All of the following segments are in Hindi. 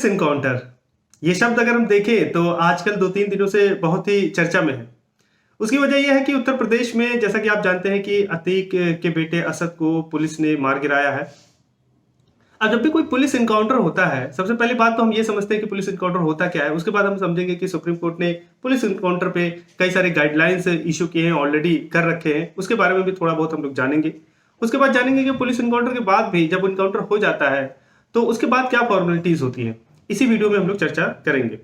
पुलिस इनकाउंटर, ये शब्द अगर हम देखें तो आजकल 2-3 दिनों से बहुत ही चर्चा में है। उसकी वजह ये है कि उत्तर प्रदेश में जैसा कि आप जानते हैं कि अतीक के बेटे असद को पुलिस ने मार गिराया है। अब जब भी कोई पुलिस इनकाउंटर होता है, सबसे पहली बात तो हम ये समझते हैं कि पुलिस इनकाउंटर होता क्या है। उसके बाद हम समझेंगे कि सुप्रीम कोर्ट ने पुलिस इनकाउंटर पे कई सारे गाइडलाइंस इश्यू किए हैं, ऑलरेडी कर रखे हैं। उसके बारे में भी थोड़ा बहुत हम लोग जानेंगे। उसके बाद जानेंगे कि पुलिस इनकाउंटर के बाद भी जब इनकाउंटर हो जाता है तो उसके बाद क्या फॉर्मेलिटीज होती हैं। इसी वीडियो में हम लोग चर्चा करेंगे।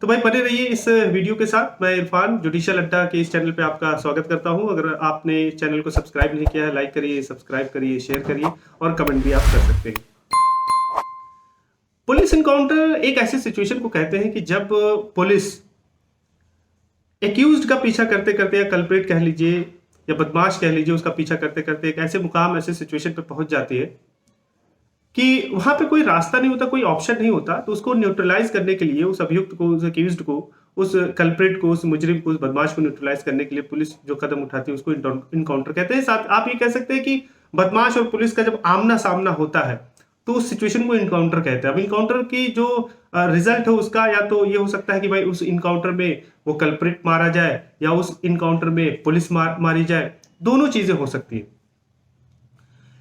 तो भाई बने रहिए इस वीडियो के साथ। मैं इरफान जुडिशियल अड्डा के इस चैनल पे आपका स्वागत करता हूं। अगर आपने चैनल को सब्सक्राइब नहीं किया है, लाइक करिए, सब्सक्राइब करिए, शेयर करिए और कमेंट भी आप कर सकते हैं। पुलिस इनकाउंटर एक ऐसी सिचुएशन को कहते हैं कि जब पुलिस एक्यूज्ड का पीछा करते करते या कल्प्रेट कह लीजिए या बदमाश कह लीजिए, उसका पीछा करते करते एक ऐसे मुकाम, ऐसे सिचुएशन पे पहुंच जाती है कि वहां पे कोई रास्ता नहीं होता, कोई ऑप्शन नहीं होता। तो उसको न्यूट्रलाइज करने के लिए, उस अभियुक्त को, उस एक्यूज्ड को, उस कल्प्रेट को, उस मुजरिम को, उस बदमाश को न्यूट्रलाइज करने के लिए पुलिस जो कदम उठाती है उसको इनकाउंटर कहते हैं। साथ आप ये कह सकते हैं कि बदमाश और पुलिस का जब आमना सामना होता है तो उस सिचुएशन को इनकाउंटर कहते हैं। अब इनकाउंटर की जो रिजल्ट है उसका या तो ये हो सकता है कि भाई उस इनकाउंटर में वो कल्प्रिट मारा जाए या उस इनकाउंटर में पुलिस मारी जाए, दोनों चीजें हो सकती है।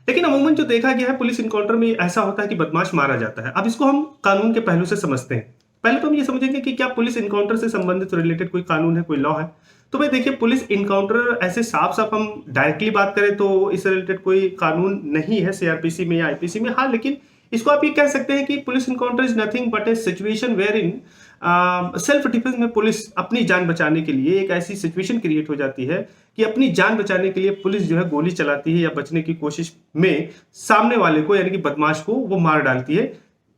लेकिन अमूमन जो देखा गया है पुलिस इनकाउंटर में ऐसा होता है कि बदमाश मारा जाता है। अब इसको हम कानून के पहलू से समझते हैं। पहले तो हम ये समझेंगे कि क्या पुलिस इनकाउंटर से संबंधित रिलेटेड कोई कानून है, कोई लॉ है। तो भाई देखिए, पुलिस इनकाउंटर ऐसे साफ साफ हम डायरेक्टली बात करें तो इससे रिलेटेड कोई कानून नहीं है सीआरपीसी में या आईपीसी में। हाँ, लेकिन इसको आप ये कह सकते हैं कि police encounter is nothing but a situation wherein self defence में पुलिस अपनी जान बचाने के लिए एक ऐसी सिचुएशन क्रिएट हो जाती है कि अपनी जान बचाने के लिए पुलिस जो है गोली चलाती है या बचने की कोशिश में सामने वाले को यानी कि बदमाश को वो मार डालती है।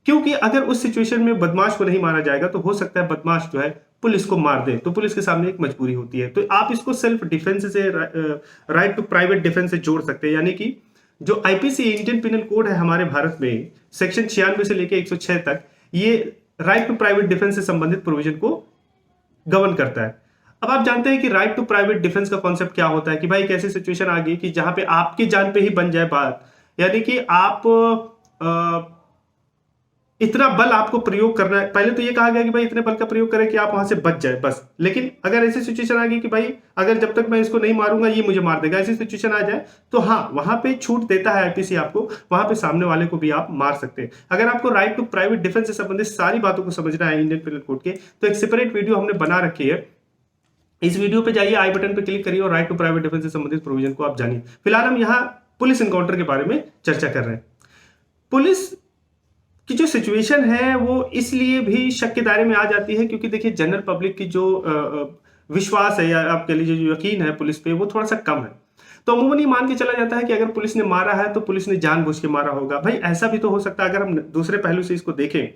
क्योंकि अगर उस सिचुएशन में बदमाश को नहीं मारा जाएगा तो हो सकता है बदमाश जो है पुलिस को मार दे, तो पुलिस के सामने एक मजबूरी होती है। तो आप इसको सेल्फ डिफेंस से, राइट टू प्राइवेट डिफेंस से जोड़ सकते हैं। यानी कि जो आईपीसी इंडियन पिनल कोड है हमारे भारत में, सेक्शन 96 से लेकर 106 तक, ये राइट टू प्राइवेट डिफेंस से संबंधित प्रोविजन को गवर्न करता है। अब आप जानते हैं कि राइट टू प्राइवेट डिफेंस का कॉन्सेप्ट क्या होता है कि भाई एक ऐसी सिचुएशन आ गई कि जहां पे आपकी जान पे ही बन जाए बात, यानी कि आप इतना बल आपको प्रयोग करना है। पहले तो ये कहा गया कि भाई इतने बल का प्रयोग करें कि आप वहां से बच जाए बस। लेकिन अगर ऐसी सिचुएशन आ गई कि भाई अगर जब तक मैं इसको नहीं मारूंगा ये मुझे मार देगा, ऐसी सिचुएशन आ जाए तो हाँ, वहां पे छूट देता है आईपीसी आपको, वहां पे सामने वाले को भी आप मार सकते हैं। अगर आपको राइट टू प्राइवेट डिफेंस से संबंधित सारी बातों को समझना है इंडियन पिनल कोड के, तो एक सेपरेट वीडियो हमने बना रखी है। इस वीडियो पे जाइए, आई बटन पे क्लिक करिए और राइट टू प्राइवेट डिफेंस से संबंधित प्रोविजन को आप जानिए। फिलहाल हम यहाँ पुलिस इनकाउंटर के बारे में चर्चा कर रहे हैं। पुलिस की जो सिचुएशन है वो इसलिए भी शक के दायरे में आ जाती है क्योंकि देखिए जनरल पब्लिक की जो विश्वास है या आप कह लीजिए जो यकीन है पुलिस पे, वो थोड़ा सा कम है। तो अमूमन ये मान के चला जाता है कि अगर पुलिस ने मारा है तो पुलिस ने जानबूझ के मारा होगा। भाई ऐसा भी तो हो सकता है, अगर हम दूसरे पहलू से इसको देखें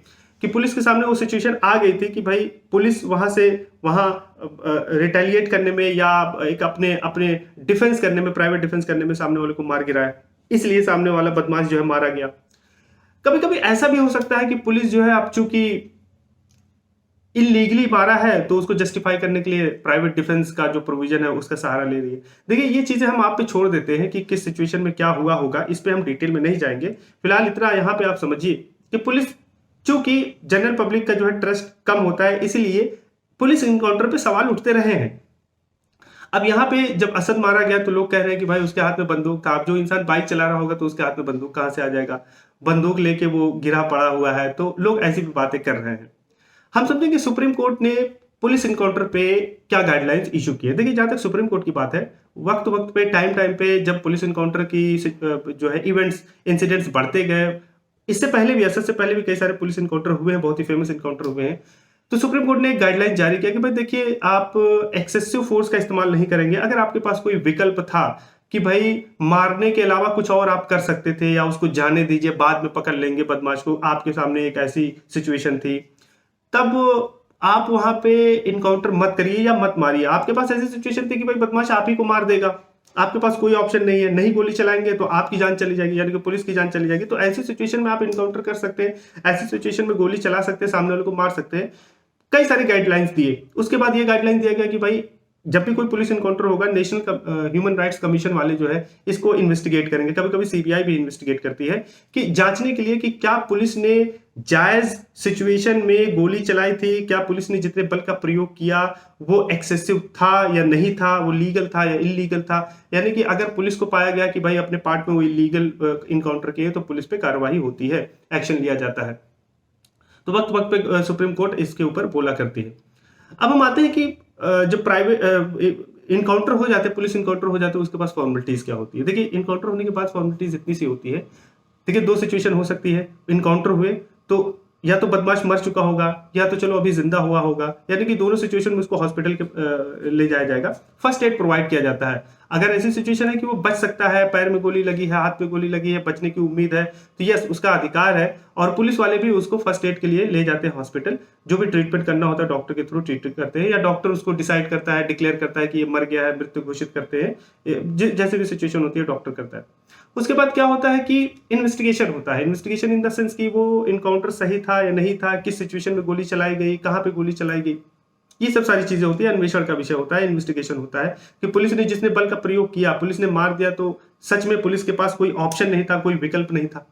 कि पुलिस के सामने वो सिचुएशन आ गई थी कि भाई पुलिस वहां से वहां रिटेलिएट करने में या एक अपने अपने डिफेंस करने में, प्राइवेट डिफेंस करने में सामने वाले को मार गिराया, इसलिए सामने वाला बदमाश जो है मारा गया। कभी कभी ऐसा भी हो सकता है कि पुलिस जो है अब चूंकि इलीगली मारा है तो उसको जस्टिफाई करने के लिए प्राइवेट डिफेंस का जो प्रोविजन है उसका सहारा ले रही है। देखिए ये चीजें हम आप पे छोड़ देते हैं कि किस सिचुएशन में क्या हुआ होगा, इस पे हम डिटेल में नहीं जाएंगे। फिलहाल इतना यहाँ पे आप समझिए कि पुलिस, चूंकि जनरल पब्लिक का जो है ट्रस्ट कम होता है, इसीलिए पुलिस इनकाउंटर पे सवाल उठते रहे हैं। अब यहाँ पे जब असद मारा गया तो लोग कह रहे हैं कि भाई उसके हाथ में बंदूक था। अब जो इंसान बाइक चला रहा होगा तो उसके हाथ में बंदूक कहां से आ जाएगा, बंदूक लेके वो गिरा पड़ा हुआ है। तो लोग ऐसी भी बातें कर रहे हैं। हम समझें कि सुप्रीम कोर्ट ने पुलिस इनकाउंटर पे क्या गाइडलाइंस इशू की है। देखिए जहां तक सुप्रीम कोर्ट की बात है, वक्त वक्त पे, टाइम टाइम पे जब पुलिस इनकाउंटर की जो है इवेंट्स, इंसिडेंट्स बढ़ते गए, इससे पहले भी, असद से पहले भी कई सारे पुलिस इनकाउंटर हुए हैं, बहुत ही फेमस इनकाउंटर हुए हैं। तो सुप्रीम कोर्ट ने एक गाइडलाइन जारी किया कि भाई देखिए आप एक्सेसिव फोर्स का इस्तेमाल नहीं करेंगे। अगर आपके पास कोई विकल्प था कि भाई मारने के अलावा कुछ और आप कर सकते थे या उसको जाने दीजिए, बाद में पकड़ लेंगे बदमाश को, आपके सामने एक ऐसी सिचुएशन थी, तब आप वहां पे इनकाउंटर मत करिए या मत मारिए। आपके पास ऐसी सिचुएशन थी कि भाई बदमाश आप ही को मार देगा, आपके पास कोई ऑप्शन नहीं है, नहीं गोली चलाएंगे तो आपकी जान चली जाएगी, यानी कि पुलिस की जान चली जाएगी। तो ऐसी सिचुएशन में आप इनकाउंटर कर सकते हैं, ऐसी सिचुएशन में गोली चला सकते हैं, सामने वाले को मार सकते हैं। कई सारे गाइडलाइंस दिए। उसके बाद ये गाइडलाइन दिया गया कि भाई जब भी कोई पुलिस इनकाउंटर होगा, नेशनल ह्यूमन राइट्स कमीशन वाले जो है इसको इन्वेस्टिगेट करेंगे। कभी कभी सीबीआई भी इन्वेस्टिगेट करती है कि जांचने के लिए कि क्या पुलिस ने जायज सिचुएशन में गोली चलाई थी, क्या पुलिस ने जितने बल का प्रयोग किया वो एक्सेसिव था या नहीं था, वो लीगल था या इलीगल था। यानी कि अगर पुलिस को पाया गया कि भाई अपने पार्ट में वो इलीगल इनकाउंटर किए तो पुलिस पे कार्रवाई होती है, एक्शन लिया जाता है। तो वक्त वक्त पे सुप्रीम कोर्ट इसके ऊपर बोला करती है। अब हम आते हैं कि जब प्राइवेट इनकाउंटर हो जाते हैं, पुलिस इनकाउंटर हो जाते हैं, उसके पास फॉर्मेलिटीज क्या होती है। देखिए इनकाउंटर होने के बाद फॉर्मेलिटीज इतनी सी होती है। देखिए दो सिचुएशन हो सकती है, इनकाउंटर हुए तो या तो बदमाश मर चुका होगा या तो चलो अभी जिंदा हुआ होगा, यानी कि दोनों सिचुएशन में उसको हॉस्पिटल के ले जाया जाएगा, फर्स्ट एड प्रोवाइड किया जाता है। अगर ऐसी सिचुएशन है कि वो बच सकता है, पैर में गोली लगी है, हाथ में गोली लगी है, बचने की उम्मीद है, तो यस उसका अधिकार है। और पुलिस वाले भी उसको फर्स्ट एड के लिए ले जाते हैं हॉस्पिटल, जो भी ट्रीटमेंट करना होता है डॉक्टर के थ्रू ट्रीटमेंट करते हैं, या डॉक्टर उसको डिसाइड करता है, डिक्लेयर करता है कि ये मर गया है, मृत्यु घोषित करते हैं, जैसे भी सिचुएशन होती है डॉक्टर करता है। उसके बाद क्या होता है कि इन्वेस्टिगेशन होता है। इन्वेस्टिगेशन इन द सेंस कि वो इनकाउंटर सही था या नहीं था, किस सिचुएशन में गोली चलाई गई, कहाँ पे गोली चलाई गई, ये सब सारी चीजें होती है। अन्वेषण का विषय होता है, इन्वेस्टिगेशन होता है कि पुलिस ने जिसने बल का प्रयोग किया, पुलिस ने मार दिया तो सच में पुलिस के पास कोई ऑप्शन नहीं था, कोई विकल्प नहीं था।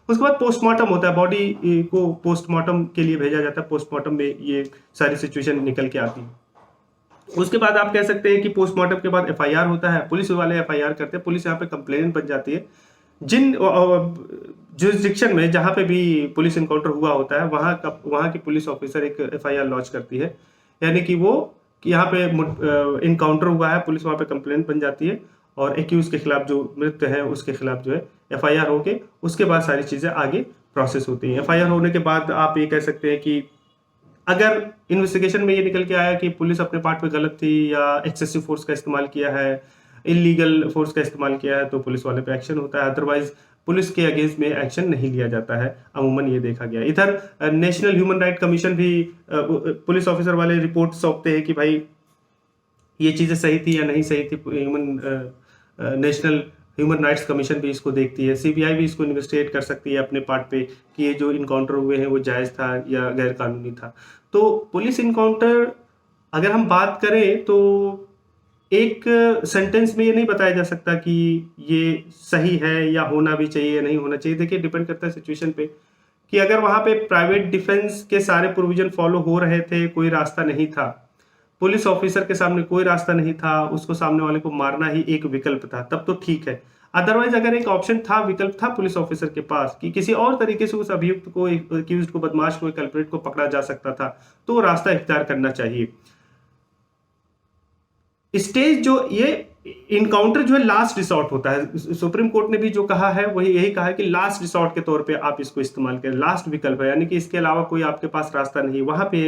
उसके बाद पोस्टमार्टम होता है, बॉडी को पोस्टमार्टम के लिए भेजा जाता है। पोस्टमार्टम में ये सारी सिचुएशन निकल के आती है। उसके बाद आप कह सकते हैं कि पोस्टमार्टम के बाद एफआईआर होता है, पुलिस वाले एफआईआर करते हैं, पुलिस यहाँ पे कंप्लेनेंट बन जाती है। जिन जुरिस्डिक्शन में जहाँ पे भी पुलिस इनकाउंटर हुआ होता है वहाँ की पुलिस ऑफिसर एक एफआईआर लॉन्च करती है, यानी कि वो कि यहाँ पे इनकाउंटर हुआ है, पुलिस वहाँ पे कंप्लेंट बन जाती है और एक्यूज के खिलाफ जो मृत है उसके खिलाफ जो है एफआईआर होके उसके बाद सारी चीजें आगे प्रोसेस होती हैं। एफआईआर होने के बाद आप ये कह सकते हैं कि अगर इन्वेस्टिगेशन में ये निकल के आया कि पुलिस अपने पार्ट पे गलत थी या एक्सेसिव फोर्स का इस्तेमाल किया है, इलीगल फोर्स का इस्तेमाल किया है, तो पुलिस वाले पे एक्शन होता है। अदरवाइज पुलिस के अगेंस्ट में एक्शन नहीं लिया जाता है, अमूमन ये देखा गया। इधर नेशनल ह्यूमन राइट कमीशन भी पुलिस ऑफिसर वाले रिपोर्ट सौंपते हैं कि भाई ये चीज़ें सही थी या नहीं सही थी। नेशनल ह्यूमन राइट्स कमीशन भी इसको देखती है, सीबीआई भी इसको इन्वेस्टिगेट कर सकती है अपने पार्ट पे कि ये जो इनकाउंटर हुए हैं वो जायज़ था या गैर कानूनी था। तो पुलिस इनकाउंटर अगर हम बात करें तो एक सेंटेंस में ये नहीं बताया जा सकता कि ये सही है या होना भी चाहिए या नहीं होना चाहिए। देखिए डिपेंड करता है सिचुएशन पे कि अगर वहाँ पे प्राइवेट डिफेंस के सारे प्रोविजन फॉलो हो रहे थे, कोई रास्ता नहीं था, पुलिस ऑफिसर के सामने कोई रास्ता नहीं था, उसको सामने वाले को मारना ही एक विकल्प था, तब तो ठीक है। अदरवाइज अगर एक ऑप्शन था, विकल्प था पुलिस ऑफिसर के पास कि किसी और तरीके से उस अभियुक्त को, एक्यूज्ड को, बदमाश को, कल्प्रिट को पकड़ा जा सकता था, तो रास्ता इख्तियार करना चाहिए। स्टेज जो ये इनकाउंटर जो है लास्ट रिसॉर्ट होता है। सुप्रीम कोर्ट ने भी जो कहा है वही यही कहा है कि लास्ट रिसॉर्ट के तौर पे आप इसको इस्तेमाल करें, लास्ट विकल्प है, यानी कि इसके अलावा कोई आपके पास रास्ता नहीं, वहां पे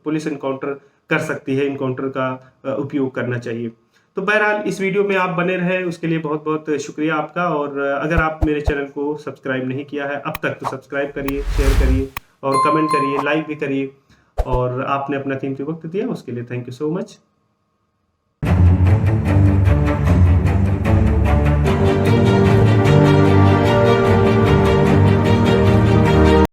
पुलिस इनकाउंटर कर सकती है, इनकाउंटर का उपयोग करना चाहिए। तो बहरहाल इस वीडियो में आप बने रहे उसके लिए बहुत बहुत शुक्रिया आपका। और अगर आप मेरे चैनल को सब्सक्राइब नहीं किया है अब तक तो सब्सक्राइब करिए, शेयर करिए और कमेंट करिए, लाइक भी करिए। और आपने अपना कीमती वक्त दिया उसके लिए थैंक यू सो मच।